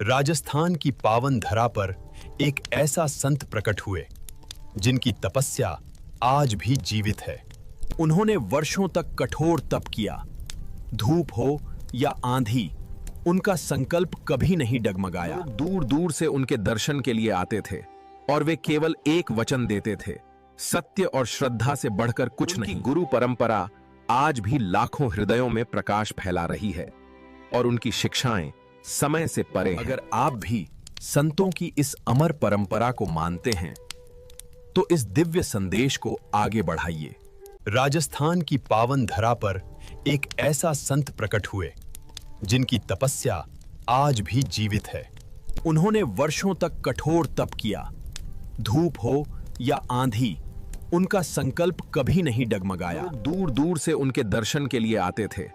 राजस्थान की पावन धरा पर एक ऐसा संत प्रकट हुए जिनकी तपस्या आज भी जीवित है। उन्होंने वर्षों तक कठोर तप किया। धूप हो या आंधी, उनका संकल्प कभी नहीं डगमगाया। दूर दूर से उनके दर्शन के लिए आते थे और वे केवल एक वचन देते थे, सत्य और श्रद्धा से बढ़कर कुछ नहीं। गुरु परंपरा आज भी लाखों हृदयों में प्रकाश फैला रही है और उनकी शिक्षाएं समय से परे हैं। अगर आप भी संतों की इस अमर परंपरा को मानते हैं तो इस दिव्य संदेश को आगे बढ़ाइए। राजस्थान की पावन धरा पर एक ऐसा संत प्रकट हुए जिनकी तपस्या आज भी जीवित है। उन्होंने वर्षों तक कठोर तप किया। धूप हो या आंधी, उनका संकल्प कभी नहीं डगमगाया। दूर दूर से उनके दर्शन के लिए आते थे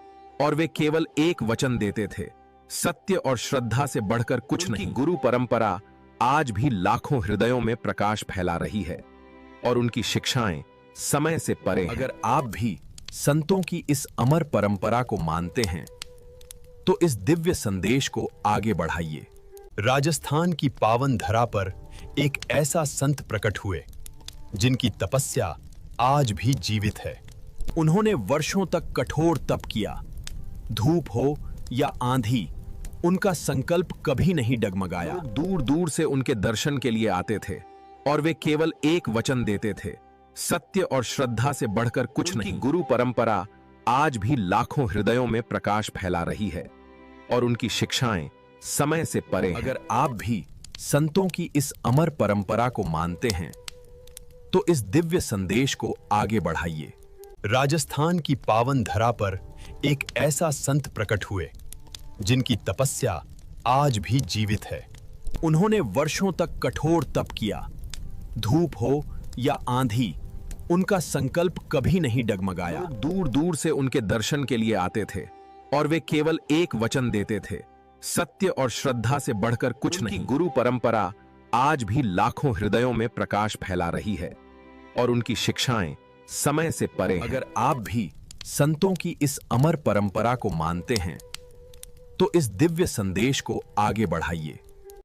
और वे केवल एक वचन देते थे, सत्य और श्रद्धा से बढ़कर कुछ नहीं। गुरु परंपरा आज भी लाखों हृदयों में प्रकाश फैला रही है और उनकी शिक्षाएं समय से परे हैं। अगर आप भी संतों की इस अमर परंपरा को मानते हैं तो इस दिव्य संदेश को आगे बढ़ाइए। राजस्थान की पावन धरा पर एक ऐसा संत प्रकट हुए जिनकी तपस्या आज भी जीवित है। उन्होंने वर्षों तक कठोर तप किया। धूप हो या आंधी, उनका संकल्प कभी नहीं डगमगाया। दूर दूर से उनके दर्शन के लिए आते थे और वे केवल एक वचन देते थे, सत्य और श्रद्धा से बढ़कर कुछ नहीं। गुरु परंपरा आज भी लाखों हृदयों में प्रकाश फैला रही है और उनकी शिक्षाएं समय से परे हैं। अगर आप भी संतों की इस अमर परंपरा को मानते हैं तो इस दिव्य संदेश को आगे बढ़ाइए। राजस्थान की पावन धरा पर एक ऐसा संत प्रकट हुए जिनकी तपस्या आज भी जीवित है। उन्होंने वर्षों तक कठोर तप किया। धूप हो या आंधी, उनका संकल्प कभी नहीं डगमगाया। दूर दूर से उनके दर्शन के लिए आते थे और वे केवल एक वचन देते थे, सत्य और श्रद्धा से बढ़कर कुछ नहीं। गुरु परंपरा आज भी लाखों हृदयों में प्रकाश फैला रही है और उनकी शिक्षाएं समय से परे हैं। अगर आप भी संतों की इस अमर परंपरा को मानते हैं तो इस दिव्य संदेश को आगे बढ़ाइए।